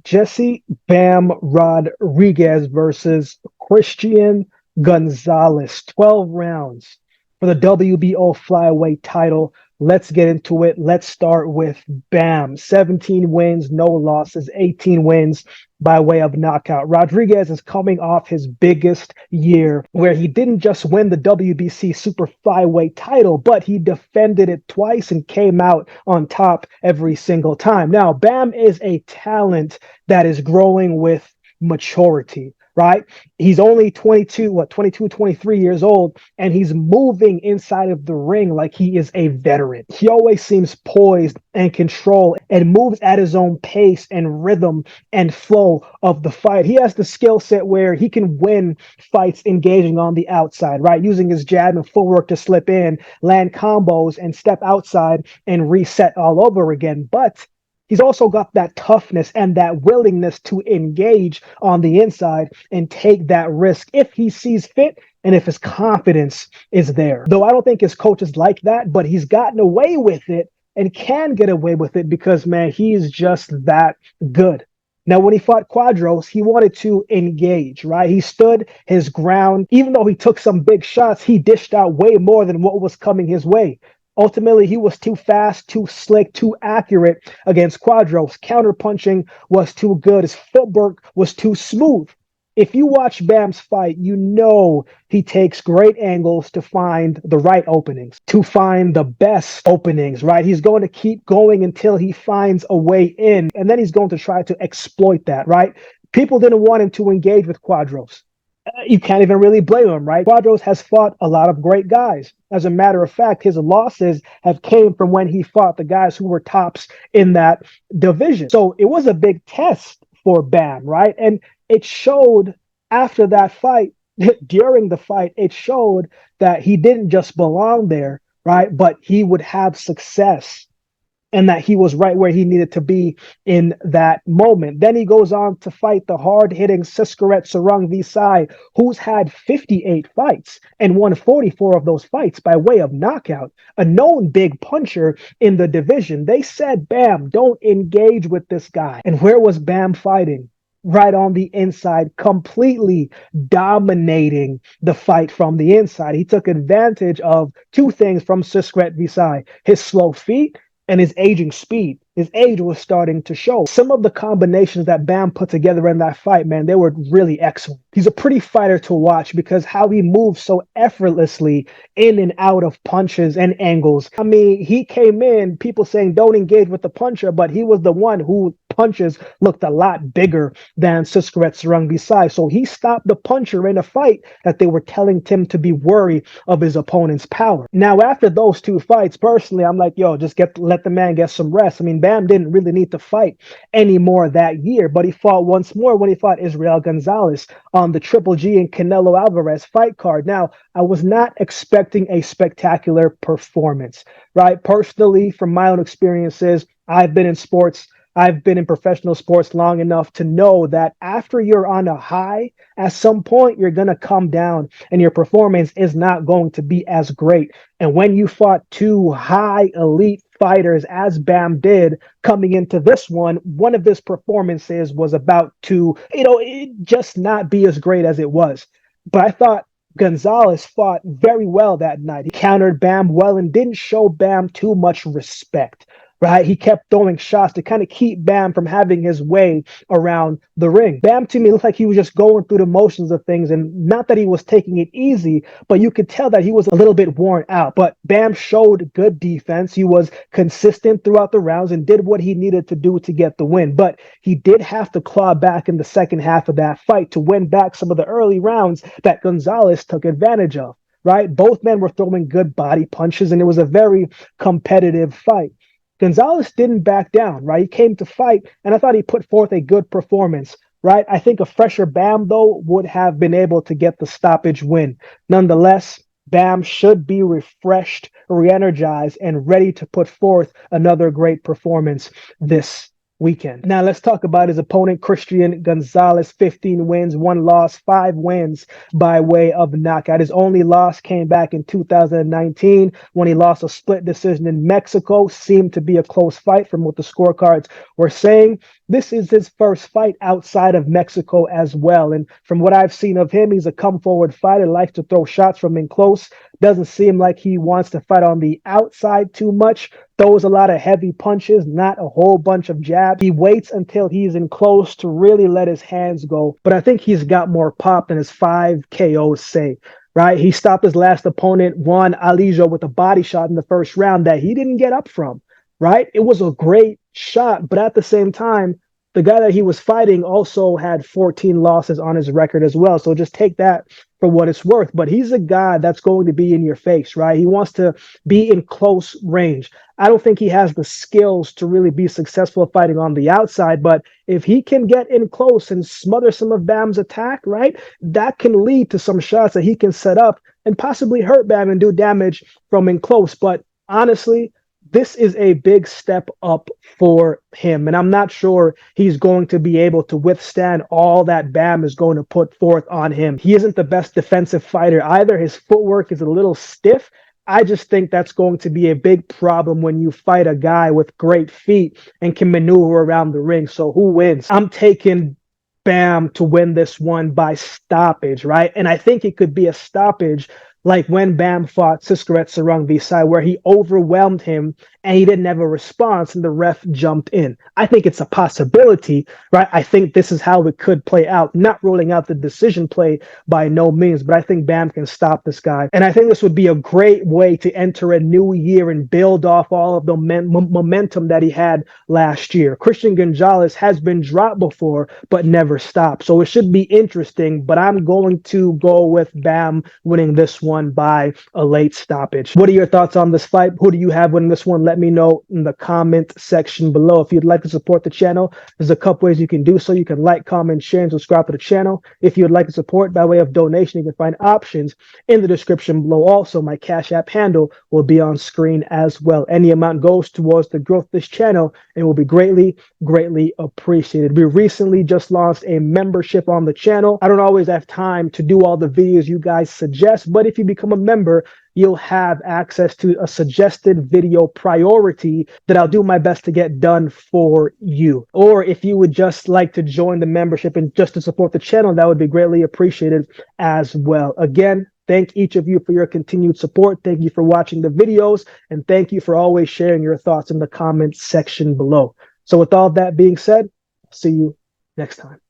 Jesse Bam Rodriguez versus Cristian Gonzalez. 12 rounds for the WBO flyweight title. Let's get into it. Let's start with Bam. 17 wins, no losses, 18 wins by way of knockout. Rodriguez is coming off his biggest year where he didn't just win the WBC super flyweight title, but he defended it twice and came out on top every single time. Now, Bam is a talent that is growing with maturity, right? He's only 22, 23 years old, and he's moving inside of the ring like he is a veteran. He always seems poised and control and moves at his own pace and rhythm and flow of the fight. He has the skill set where he can win fights engaging on the outside, right? Using his jab and footwork to slip in, land combos, and step outside and reset all over again. But he's also got that toughness and that willingness to engage on the inside and take that risk if he sees fit and if his confidence is there. Though I don't think his coach is like that, but he's gotten away with it and can get away with it because, man, he's just that good. Now, when he fought Quadros, he wanted to engage, right? He stood his ground. Even though he took some big shots, he dished out way more than what was coming his way. Ultimately, he was too fast, too slick, too accurate against Quadros. Counterpunching was too good. His footwork was too smooth. If you watch Bam's fight, you know he takes great angles to find the right openings, to find the best openings, right? He's going to keep going until he finds a way in, and then he's going to try to exploit that, right? People didn't want him to engage with Quadros. You can't even really blame him, right? Quadros has fought a lot of great guys. As a matter of fact, his losses have came from when he fought the guys who were tops in that division. So it was a big test for Bam, right? And it showed after that fight, during the fight, it showed that he didn't just belong there, right? But he would have success and that he was right where he needed to be in that moment. Then he goes on to fight the hard-hitting Siskaret Sarung Visai, who's had 58 fights and won 44 of those fights by way of knockout, a known big puncher in the division. They said, Bam, don't engage with this guy. And where was Bam fighting? Right on the inside, completely dominating the fight from the inside. He took advantage of two things from Siskaret Visai, his slow feet and his aging speed. His age was starting to show. Some of the combinations that Bam put together in that fight, man, they were really excellent. He's a pretty fighter to watch because how he moves so effortlessly in and out of punches and angles. I mean, he came in, people saying don't engage with the puncher, but he was the one who punches looked a lot bigger than Siskaret Sarung Visai. So he stopped the puncher in a fight that they were telling Tim to be wary of his opponent's power. Now, after those two fights, personally, I'm like, yo, just let the man get some rest. I mean, Bam didn't really need to fight anymore that year, but he fought once more when he fought Israel Gonzalez on the Triple G and Canelo Alvarez fight card. Now, I was not expecting a spectacular performance, right? Personally, from my own experiences, I've been in professional sports long enough to know that after you're on a high, at some point you're going to come down and your performance is not going to be as great. And when you fought two high elite fighters, as Bam did coming into this one of his performances was about to, just not be as great as it was. But I thought Gonzalez fought very well that night. He countered Bam well and didn't show Bam too much respect. Right? He kept throwing shots to kind of keep Bam from having his way around the ring. Bam to me looked like he was just going through the motions of things, and not that he was taking it easy, but you could tell that he was a little bit worn out. But Bam showed good defense. He was consistent throughout the rounds and did what he needed to do to get the win. But he did have to claw back in the second half of that fight to win back some of the early rounds that Gonzalez took advantage of. Right? Both men were throwing good body punches, and it was a very competitive fight. Gonzalez didn't back down, right? He came to fight, and I thought he put forth a good performance, right? I think a fresher Bam, though, would have been able to get the stoppage win. Nonetheless, Bam should be refreshed, re-energized, and ready to put forth another great performance this weekend. Now let's talk about his opponent, Cristian Gonzalez. 15 wins, 1 loss, 5 wins by way of knockout. His only loss came back in 2019 when he lost a split decision in Mexico. Seemed to be a close fight from what the scorecards were saying. this is his first fight outside of Mexico as well. And from what I've seen of him, he's a come forward fighter, likes to throw shots from in close. Doesn't seem like he wants to fight on the outside too much. Throws a lot of heavy punches, not a whole bunch of jabs. He waits until he's in close to really let his hands go. But I think he's got more pop than his 5 KOs say. Right? He stopped his last opponent, Juan Alijo, with a body shot in the first round that he didn't get up from. Right? It was a great shot, but at the same time, the guy that he was fighting also had 14 losses on his record as well. So just take that for what it's worth. But he's a guy that's going to be in your face, right? He wants to be in close range. I don't think he has the skills to really be successful fighting on the outside, but if he can get in close and smother some of Bam's attack, right, that can lead to some shots that he can set up and possibly hurt Bam and do damage from in close. But honestly, this is a big step up for him. And I'm not sure he's going to be able to withstand all that Bam is going to put forth on him. He isn't the best defensive fighter either. His footwork is a little stiff. I just think that's going to be a big problem when you fight a guy with great feet and can maneuver around the ring. So who wins? I'm taking Bam to win this one by stoppage, right? And I think it could be a stoppage like when Bam fought Siskaret Sarung Visai, where he overwhelmed him and he didn't have a response and the ref jumped in. I think it's a possibility, right? I think this is how it could play out. Not ruling out the decision play by no means, but I think Bam can stop this guy. And I think this would be a great way to enter a new year and build off all of the momentum that he had last year. Cristian Gonzalez has been dropped before, but never stopped. So it should be interesting, but I'm going to go with Bam winning this one by a late stoppage. What are your thoughts on this fight? Who do you have winning this one? Let me know in the comment section below. If you'd like to support the channel, there's a couple ways you can do so. You can like, comment, share, and subscribe to the channel. If you'd like to support by way of donation, you can find options in the description below. Also, my Cash App handle will be on screen as well. Any amount goes towards the growth of this channel and will be greatly, greatly appreciated. We recently just launched a membership on the channel. I don't always have time to do all the videos you guys suggest, but if you become a member, you'll have access to a suggested video priority that I'll do my best to get done for you. Or if you would just like to join the membership and just to support the channel, that would be greatly appreciated as well. Again, thank each of you for your continued support. Thank you for watching the videos, and thank you for always sharing your thoughts in the comments section below. So with all that being said, see you next time.